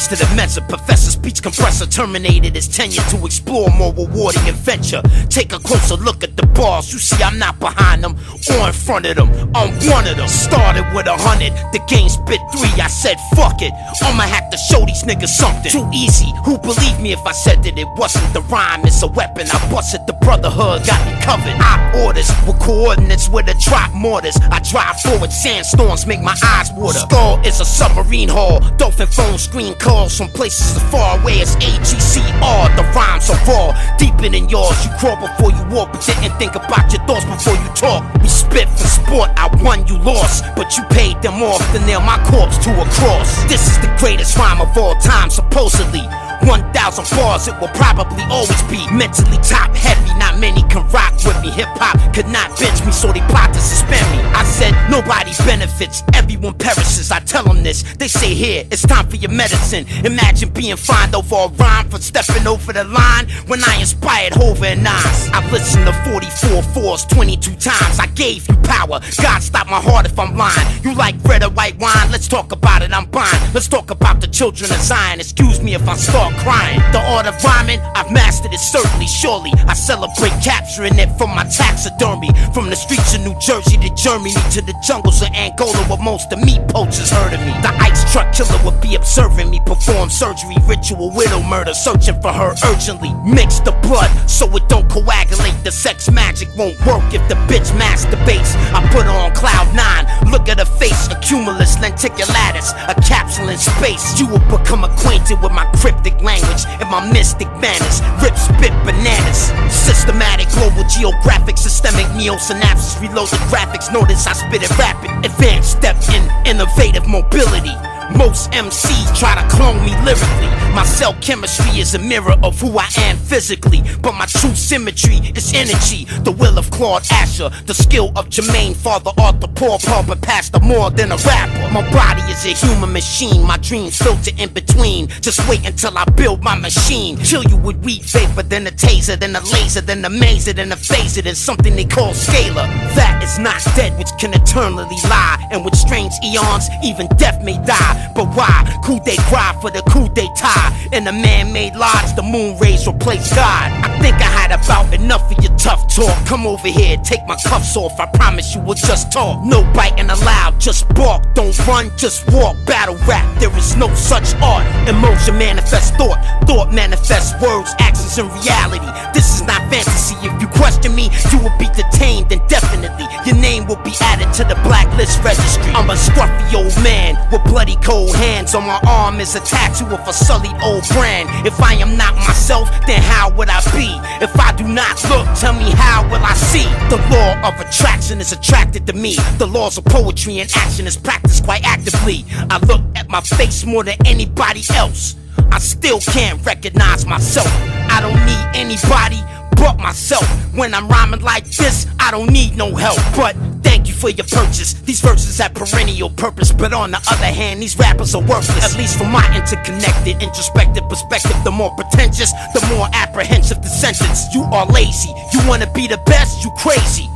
speech to the measure. Professor speech compressor terminated his tenure to explore more rewarding adventure. Take a closer look at the bars. You see I'm not behind them or in front of them. I'm one of them. Started with 100, the game spit 3. I said fuck it, I'ma have to show these niggas something. Too easy, who believe me if I said that it wasn't? The rhyme is a weapon, I busted the brotherhood, got me covered. I orders with coordinates with a drop mortars. I drive forward, sandstorms make my eyes water. Skull is a submarine hull, dolphin phone screen calls from places as far away as AGCR. The rhymes are raw, deeper than yours. You crawl before you walk, but didn't think about your thoughts before you talk. We spit for sport, I won, you lost, but you paid them off to nail my corpse to a cross. This is the greatest rhyme of all time, supposedly. 1,000 bars, it will probably always be mentally top heavy. Not many can rock with me. Hip hop could not bench me, so they plot to suspend me. I said nobody benefits, everyone perishes. I tell them this, they say here, it's time for your medicine. Imagine being fined over a rhyme for stepping over the line when I inspired Hova and Nas. I listened to 44 fours 22 times. I gave you power, God stop my heart if I'm lying. You like red or white wine? Let's talk about it, I'm buying. Let's talk about the children of Zion. Excuse me if I start crying. The art of rhyming, I've mastered it certainly, surely. I celebrate capturing it from my taxidermy. From the streets of New Jersey to Germany to the jungles of Angola where most of meat poachers heard of me. The ice truck killer would be observing me perform surgery, ritual widow murder, searching for her urgently. Mix the blood so it don't coagulate. The sex magic won't work if the bitch masturbates. I put her on cloud 9, look at her face, a cumulus lenticulatus, a capsule in space. You will become acquainted with my cryptic language and my mystic manners. Rip, spit, bananas. Systematic, global, geographic, systemic, neo-synapses. Reload the graphics, notice I spit it rapid. Advanced step in innovative mobility. Most MCs try to clone me lyrically. My cell chemistry is a mirror of who I am physically, but my true symmetry is energy. The will of Claude Asher, the skill of Jermaine, Father Arthur, Paul Pumper, Pastor more than a rapper. My body is a human machine, my dreams filter in between. Just wait until I build my machine. Kill you with weed vapor, then a taser, then a laser, then a mazer, then a phaser, then something they call scalar. That is not dead, which can eternally lie, and with strange eons, even death may die. But why? Coup de grace for the coup d'etat. In a man-made lodge, the moon rays replace God. I think I had about enough of your tough talk. Come over here, take my cuffs off. I promise you we'll just talk. No biting allowed, just bark. Don't run, just walk. Battle rap, there is no such art. Emotion manifests thought, thought manifests words, actions and reality. This is not fantasy. If you question me, you will be detained indefinitely. Your name will be added to the blacklist registry. I'm a scruffy old man with bloody cold hands. On my arm is a tattoo of a sullied old brand. If I am not myself, then how would I be? If I do not look, tell me how will I see? The law of attraction is attracted to me. The laws of poetry and action is practiced quite actively. I look at my face more than anybody else. I still can't recognize myself. I don't need anybody but myself. When I'm rhyming like this, I don't need no help. But thank you for your purchase. These verses have perennial purpose, but on the other hand, these rappers are worthless. At least from my interconnected, introspective perspective. The more pretentious, the more apprehensive the sentence. You are lazy, you wanna be the best, you crazy.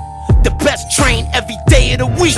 The best trained every day of the week.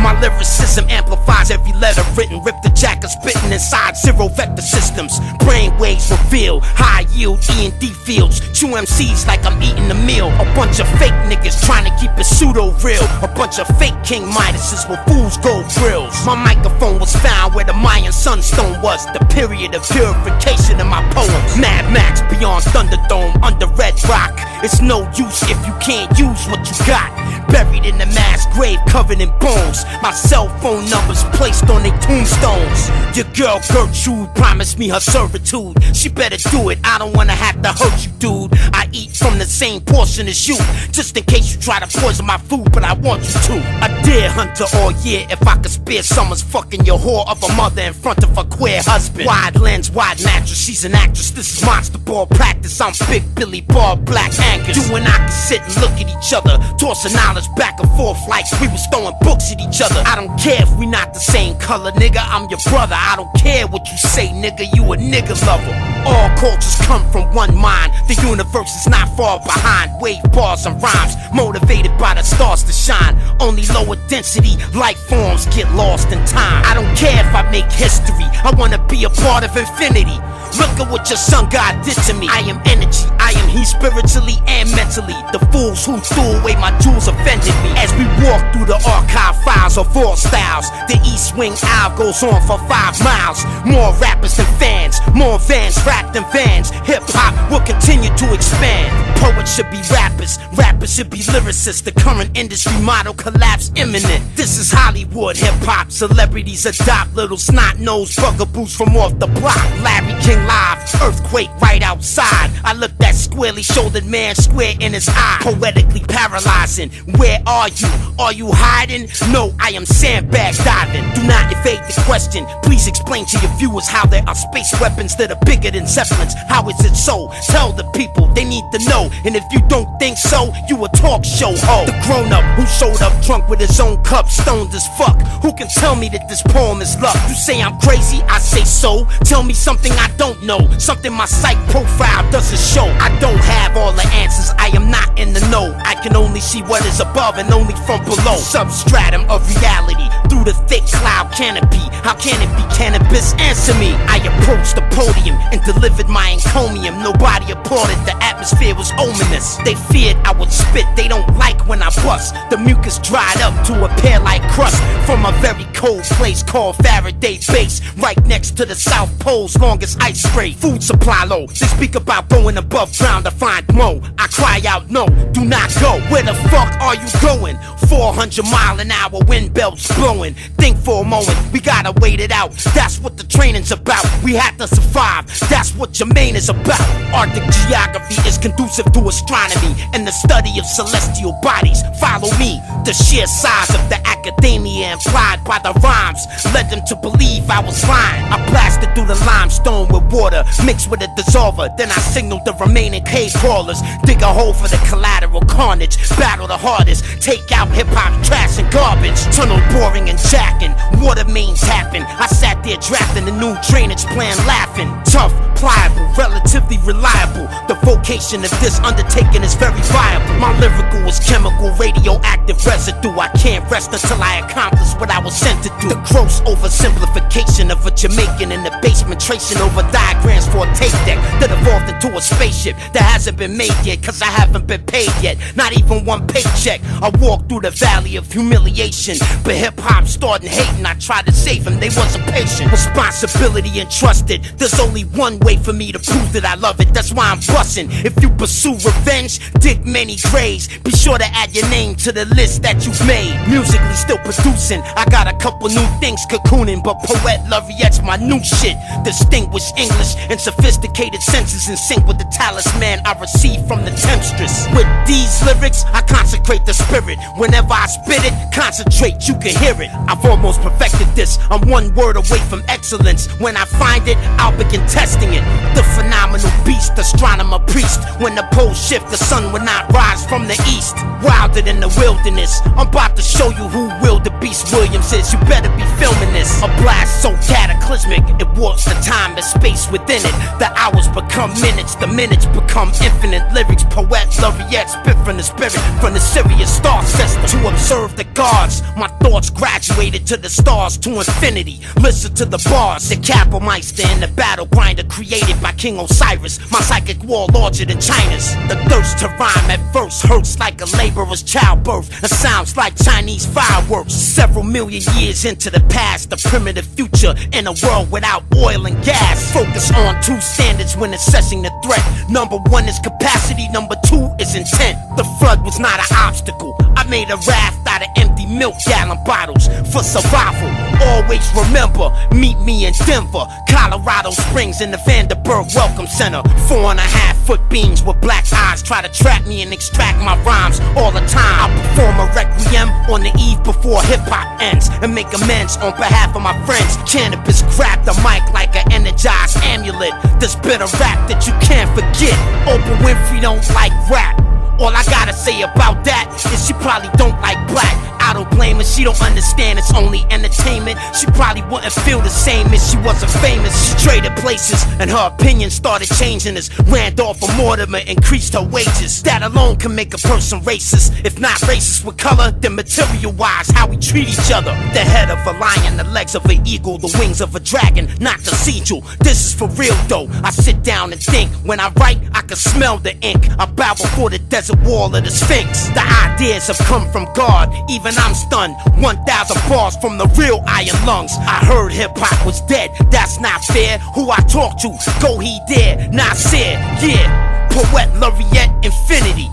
My lyricism amplifies every letter written. Rip the jacket spitting inside zero vector systems. Brain waves reveal high yield E&D fields. Chew MCs like I'm eating a meal. A bunch of fake niggas trying to keep it pseudo real. A bunch of fake King Midases with fool's gold grills. My microphone was found where the Mayan sunstone was. The period of purification in my poems. Mad Max beyond Thunderdome under Red Rock. It's no use if you can't use what you got. Buried in a mass grave covered in bones. My cell phone number's placed on their tombstones. Your girl Gertrude promised me her servitude. She better do it, I don't wanna have to hurt you, dude. I eat from the same portion as you, just in case you try to poison my food, but I want you to. A deer hunter all year, if I could spare someone's fucking your whore of a mother in front of a queer husband. Wide lens, wide mattress, she's an actress, this is monster ball practice. I'm Big Billy Ball, Black Anchors. You and I can sit and look at each other, toss a knowledge dollars back and forth like we was throwing books at each other. I don't care if we not the same color, nigga, I'm your brother. I don't care what you say, nigga, you a nigga lover. All cultures come from one mind. The universe is not far behind. Wave bars and rhymes, motivated by the stars to shine. Only lower density life forms get lost in time. I don't care if I make history, I wanna be a part of infinity. Look at what your son God did to me. I am energy, I am he spiritually and mentally. The fools who threw away my jewels offended me. As we walk through the archive files of all styles, the East Wing Aisle goes on for 5 miles. More rappers than fans, more vans wrapped than vans. Hip-hop will continue to expand. Poets should be rappers, rappers should be lyricists. The current industry model collapse imminent. This is Hollywood hip-hop. Celebrities adopt little snot-nosed bugaboos from off the block. Larry King live, earthquake right outside. I looked that squarely shouldered man square in his eye, poetically paralyzing. Where are you? Are you hiding? No, I am sandbag diving. Do not evade the question. Please explain to your viewers how there are space weapons that are bigger than Zeppelins. How is it so? Tell the people, they need to know. And if you don't think so, you a talk show ho. The grown-up who showed up drunk with his own cup, stoned as fuck. Who can tell me that this poem is luck? You say I'm crazy, I say so. Tell me something I don't know, something my psych profile doesn't show. I don't have all the answers, I am not in the know. I can only see what is above and only from below. Substratum of reality, through the thick cloud canopy. How can it be cannabis? Answer me. I approached the podium and delivered my encomium. Nobody applauded, the atmosphere was ominous. They feared I would spit, they don't like when I bust. The mucus dried up to appear like crust from a very cold place called Faraday Base, right next to the South Pole's longest ice spray. Food supply low, they speak about going above ground to find more. I cry out no, do not go. Where the fuck are you going? 400-mile-an-hour wind belts blowing. Think for a moment, we gotta wait it out. That's what the training's about. We have to survive, that's what Jermaine is about. Arctic geography is conducive to astronomy and the study of celestial bodies. Follow me. The sheer size of the academia implied by the rhymes led them to believe I was lying. I blasted through the limestone with water mixed with a dissolver. Then I signaled the remaining cave crawlers. Dig a hole for the collateral carnage. Battle the hardest. Take out hip-hop trash and garbage. Tunnel boring and jacking. Water main tapping. I sat there drafting the new drainage plan laughing. Tough, pliable, relatively reliable. The vocation of this undertaking is very viable. My lyrical is chemical, radioactive residue. I can't rest until I accomplish what I was sent to do. The gross oversimplification of a Jamaican in the basement, tracing over diagrams for a tape deck that evolved into a spaceship that hasn't been made yet, cause I haven't been paid yet, not even one paycheck. I walked through the valley of humiliation, but hip-hop started hating. I tried to save him, they wasn't patient. Responsibility entrusted, there's only one way for me to prove that I love it, that's why I'm bussin'. If you pursue revenge, dig many graves. Be sure to add your name to the list that you've made. Musically still producing, I got a couple new things cocooning, but Poet Laureate's my new shit. Distinguished English and sophisticated senses in sync with the talisman I received from the temptress. With these lyrics, I consecrate the spirit. Whenever I spit it, concentrate, you can hear it. I've almost perfected this, I'm one word away from excellence. When I find it, I'll begin testing it. The phenomenal beast, astronomer priest. When the poles shift, the sun will not rise from the east. Wilder than the wilderness, I'm about to show you who Wildebeest Williams is. You better be filming this. A blast so cataclysmic, it warps the time and space within it. The hours become minutes, the minutes become infinite. Lyrics, Poet Laureate, spit from the spirit, from the Sirius star system. To observe the gods, my thoughts graduated to the stars, to infinity. Listen to the bars, the Capelmeister and the battle grinder created by King Osiris. My psychic war larger than China's. The thirst to rhyme at first hurts like a laborer's childbirth. It sounds like Chinese fireworks. Several million years into the past, the primitive future in a world without oil and gas. Focus on two standards when assessing the threat. Number one is capacity, number two is intent. The flood was not an obstacle. I made a raft out of empty milk gallon bottles for survival. Always remember, meet me in Denver, Colorado Springs in the Vanderburg Welcome Center. 4.5-foot beams with black eyes try to trap me and extract my rhymes all the time. I perform a requiem on the eve before hip-hop ends and make amends on behalf of my friends. Cannabis grab the mic like an energized amulet. This bit of rap that you can't forget. Oprah Winfrey don't like rap. All I gotta say about that is she probably don't like black. I don't blame her, she don't understand it's only entertainment. She probably wouldn't feel the same if she wasn't famous. She traded places and her opinion started changing as Randolph or Mortimer increased her wages. That alone can make a person racist. If not racist with color, then material-wise, how we treat each other. The head of a lion, the legs of an eagle, the wings of a dragon, not the sigil. This is for real though, I sit down and think. When I write, I can smell the ink. I bow before the desert wall of the Sphinx. The ideas have come from God, even I'm stunned. 1,000 bars from the real iron lungs. I heard hip-hop was dead, that's not fair. Who I talk to, go he dare, Nasir, yeah. Poet Laureate Infinity,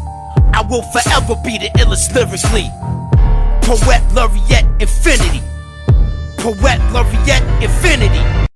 I will forever be the illest lyrically. Poet Laureate Infinity, Poet Laureate Infinity.